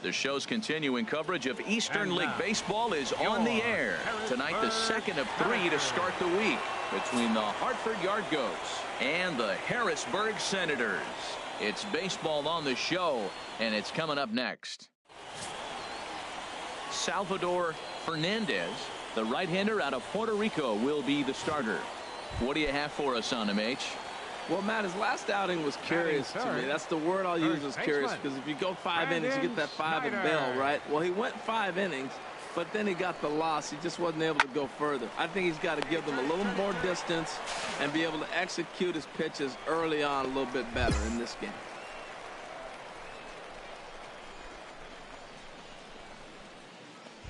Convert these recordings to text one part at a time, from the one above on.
The show's continuing coverage of Eastern League Baseball is on the air. Tonight, the second of 3 to start the week between the Hartford Yard Goats and the Harrisburg Senators. It's baseball on the show, and it's coming up next. Salvador Fernandez, the right-hander out of Puerto Rico, will be the starter. What do you have for us on him, H? Well, Matt, his last outing was curious to me. That's the word I'll use, is curious, because if you go 5 innings, you get that 5 at Bell, right? Well, he went 5 innings, but then he got the loss. He just wasn't able to go further. I think he's got to give them a little more distance and be able to execute his pitches early on a little bit better in this game.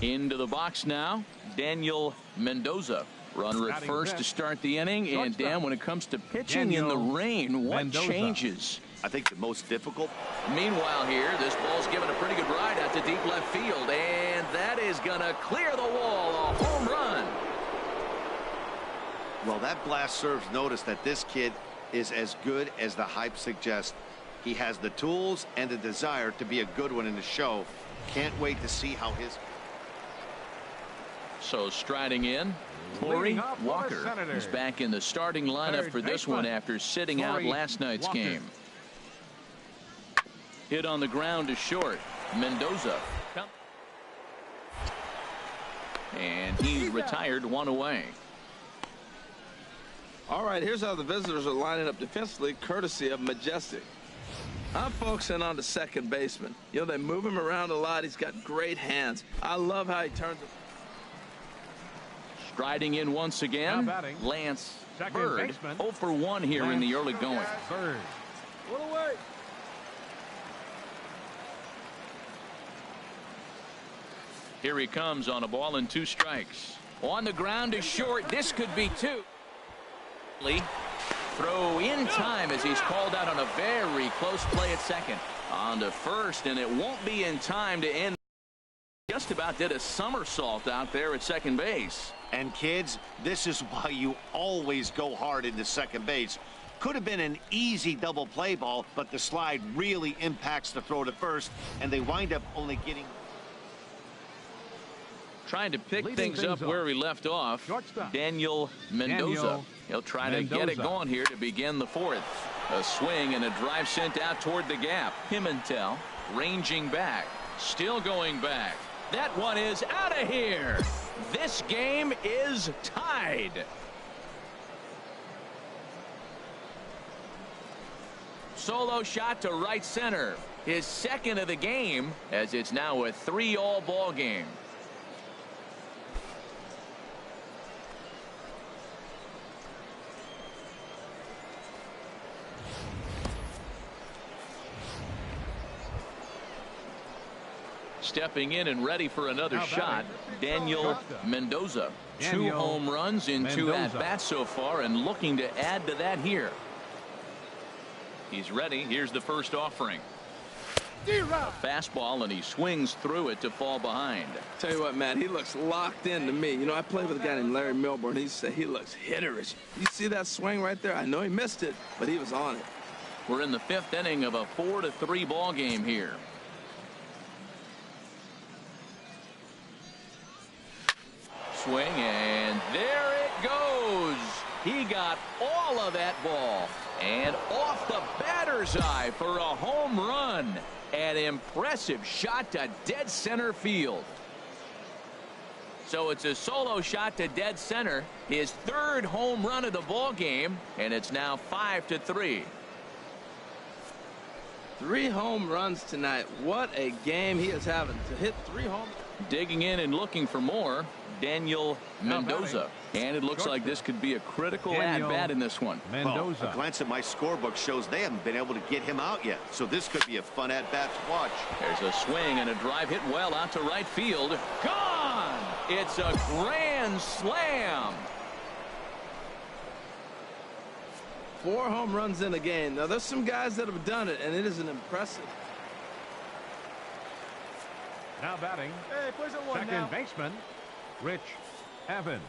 Into the box now, Daniel Mendoza. Runner at first to start the inning. And Dan, when it comes to pitching in the rain, what changes? I think the most difficult. Meanwhile here, this ball's given a pretty good ride out to deep left field. And that is going to clear the wall. A home run. Well, that blast serves notice that this kid is as good as the hype suggests. He has the tools and the desire to be a good one in the show. Can't wait to see how his... So striding in, Corey Walker is back in the starting lineup for this one after sitting out last night's game. Hit on the ground to short. Mendoza. And he retired, 1 away. All right, here's how the visitors are lining up defensively, courtesy of Majestic. I'm focusing on the second baseman. You know, they move him around a lot. He's got great hands. I love how he turns it. Striding in once again, Lance Bird, 0 for 1 here in the early going. Here he comes on a ball and 2 strikes. On the ground is short. This could be 2. Throw in time as he's called out on a very close play at second. On to first, and it won't be in time to end. Just about did a somersault out there at second base. And kids, this is why you always go hard into second base. Could have been an easy double play ball, but the slide really impacts the throw to first, and they wind up only getting... Trying to pick things up where he left off, Daniel Mendoza. He'll try to get it going here to begin the 4th. A swing and a drive sent out toward the gap. Pimentel ranging back, still going back. That one is out of here. This game is tied. Solo shot to right center. His second of the game, as it's now a 3-all ball game. Stepping in and ready for another shot, Daniel Mendoza. 2 home runs in 2 at-bats so far, and looking to add to that here. He's ready. Here's the first offering. A fastball, and he swings through it to fall behind. Tell you what, Matt, he looks locked in to me. You know, I played with a guy named Larry Milburn. He said he looks hitterish. You see that swing right there? I know he missed it, but he was on it. We're in the 5th inning of a 4-3 ball game here. Swing, and there it goes. He got all of that ball, and off the batter's eye for a home run. An impressive shot to dead center field. So it's a solo shot to dead center, his 3rd home run of the ball game, and it's now 5-3. 3 home runs tonight. What a game he is having to hit 3 home. Digging in and looking for more, Daniel Mendoza. And it looks like this could be a critical at-bat in this one. Well, a glance at my scorebook shows they haven't been able to get him out yet. So this could be a fun at-bat to watch. There's a swing and a drive hit well out to right field. Gone! It's a grand slam. 4 home runs in a game. Now, there's some guys that have done it, and it is an impressive. Now batting, second baseman, Rich Evans.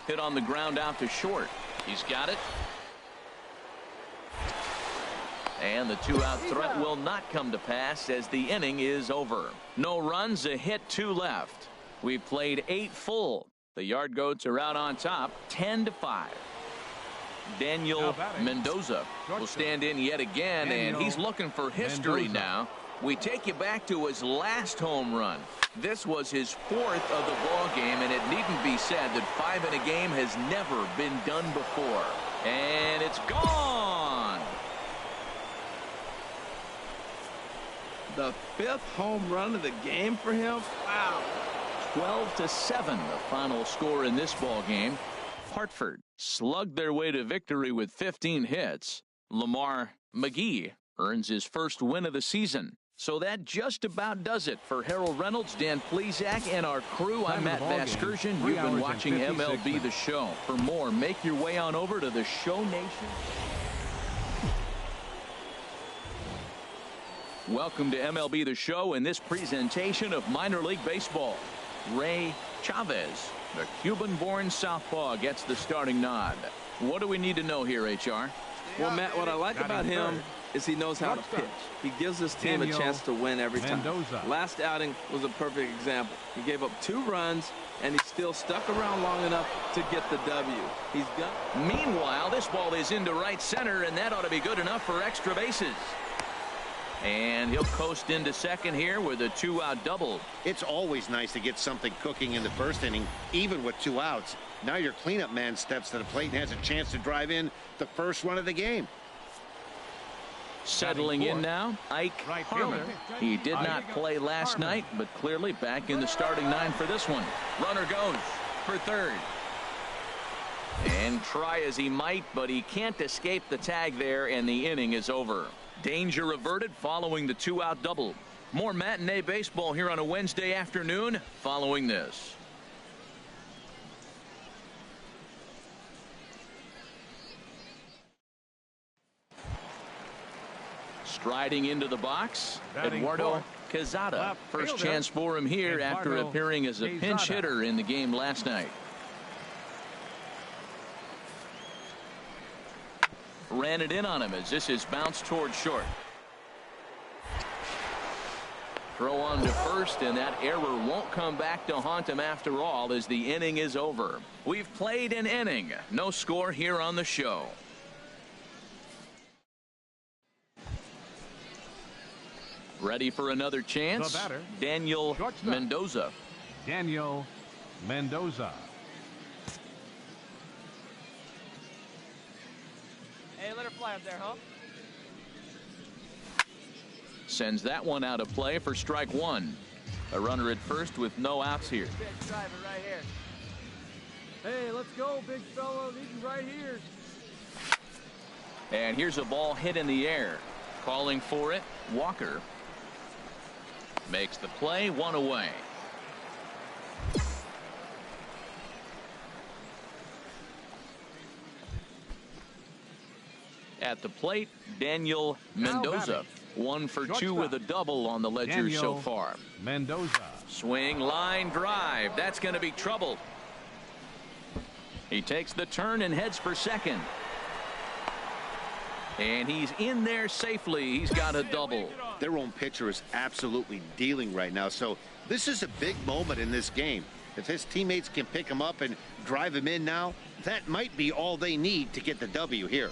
Hit on the ground out to short. He's got it. And the two-out threat will not come to pass as the inning is over. No runs, a hit, 2 left. We've played 8 full. The Yard Goats are out on top, 10-5. Daniel Mendoza will stand in yet again, and he's looking for history now. We take you back to his last home run. This was his 4th of the ball game, and it needn't be said that 5 in a game has never been done before. And it's gone. The 5th home run of the game for him. Wow. 12-7 the final score in this ball game. Hartford slugged their way to victory with 15 hits. Lamar McGee earns his first win of the season. So that just about does it for Harold Reynolds, Dan Plesac, and our crew. I'm Matt Vasgersian. You've been watching MLB The Show. For more, make your way on over to the Show Nation. Welcome to MLB The Show in this presentation of minor league baseball. Ray Chavez, the Cuban-born southpaw, gets the starting nod. What do we need to know here, HR? Well, Matt, what I like about him is he knows how to pitch. He gives his team a chance to win every time. Last outing was a perfect example. He gave up 2 runs, and he still stuck around long enough to get the W. He's done. Meanwhile, this ball is into right center, and that ought to be good enough for extra bases. And he'll coast into second here with a 2-out double. It's always nice to get something cooking in the first inning, even with 2 outs. Now your cleanup man steps to the plate and has a chance to drive in the first run of the game. Settling in now, Ike Harmon. He did not play last night, but clearly back in the starting 9 for this one. Runner goes for third. And try as he might, but he can't escape the tag there, and the inning is over. Danger averted following the 2-out double. More matinee baseball here on a Wednesday afternoon following this. Striding into the box, Eduardo Quezada. First chance for him here after appearing as a pinch hitter in the game last night. Ran it in on him as this is bounced towards short. Throw on to first, and that error won't come back to haunt him after all as the inning is over. We've played an inning. No score here on the show. Ready for another chance? Daniel Mendoza. Daniel Mendoza. Hey, let her fly up there, huh? Sends that one out of play for strike 1. A runner at first with no outs here. Big driver right here. Hey, let's go, big fella. He's right here. And here's a ball hit in the air. Calling for it, Walker. Makes the play, 1 away. At the plate, Daniel Mendoza. 1 for 2 with a double on the ledger so far. Mendoza. Swing, line, drive. That's going to be trouble. He takes the turn and heads for second. And he's in there safely. He's got a double. Their own pitcher is absolutely dealing right now, so this is a big moment in this game. If his teammates can pick him up and drive him in now, that might be all they need to get the W here.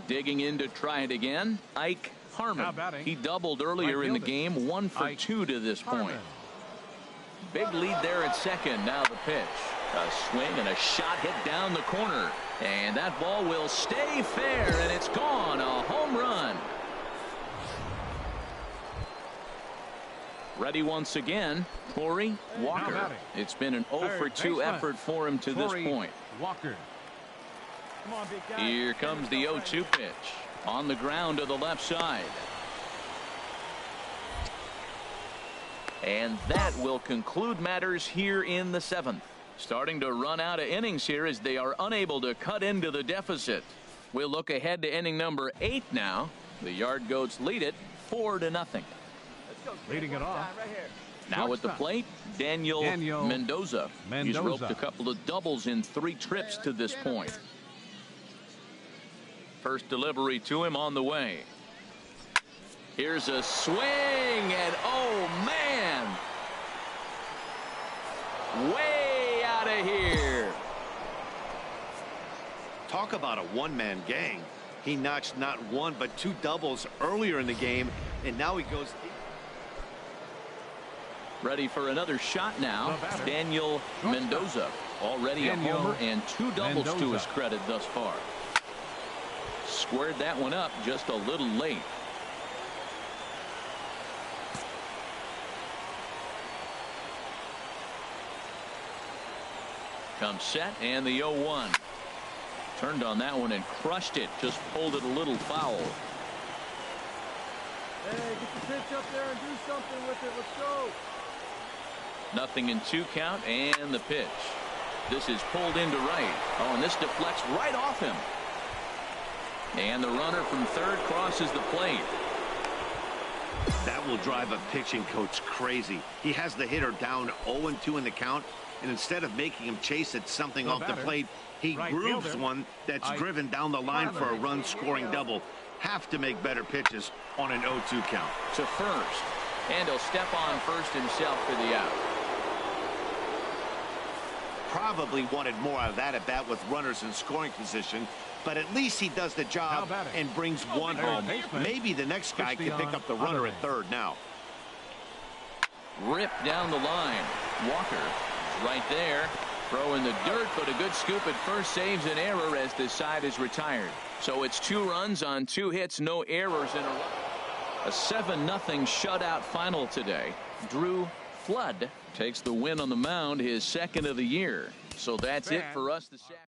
Digging in to try it again, Ike Harmon. He doubled earlier in the game, 1 for 2 to this point. Big lead there at second. Now the pitch. A swing and a shot hit down the corner. And that ball will stay fair, and it's gone. A home run. Ready once again, Corey Walker. It's been an 0 for 2 effort for him to this point. Walker. Come on, big guy. Here comes the 0-2 pitch. On the ground to the left side. And that will conclude matters here in the 7th. Starting to run out of innings here as they are unable to cut into the deficit. We'll look ahead to inning number 8 now. The Yard Goats lead it 4-0. Let's go, leading it off. Right here. Now at the plate, Daniel Mendoza. He's roped a couple of doubles in 3 trips to this point. First delivery to him on the way. Here's a swing, and oh man, way out of here. Talk about a one-man gang. He notched not 1 but 2 doubles earlier in the game, and now he goes. Ready for another shot now. Daniel Mendoza, already a homer and 2 doubles to his credit thus far. Squared that one up just a little late. Comes set, and the 0-1. Turned on that one and crushed it. Just pulled it a little foul. Hey, get the pitch up there and do something with it. Let's go. Nothing in 2 count, and the pitch. This is pulled into right. Oh, and this deflects right off him. And the runner from third crosses the plate. That will drive a pitching coach crazy. He has the hitter down 0-2 in the count, and instead of making him chase at something off the plate, he grooves one that's driven down the line for a run-scoring double. Have to make better pitches on an 0-2 count. To first, and he'll step on first himself for the out. Probably wanted more out of that at bat with runners in scoring position, but at least he does the job and brings one home. Maybe the next guy can pick up the runner at third now. Rip down the line. Walker is right there. Throw in the dirt, but a good scoop at first saves an error as this side is retired. So it's 2 runs on 2 hits, no errors in a row. A 7-0 shutout final today. Drew Flood takes the win on the mound, his 2nd of the year. So that's it for us this afternoon.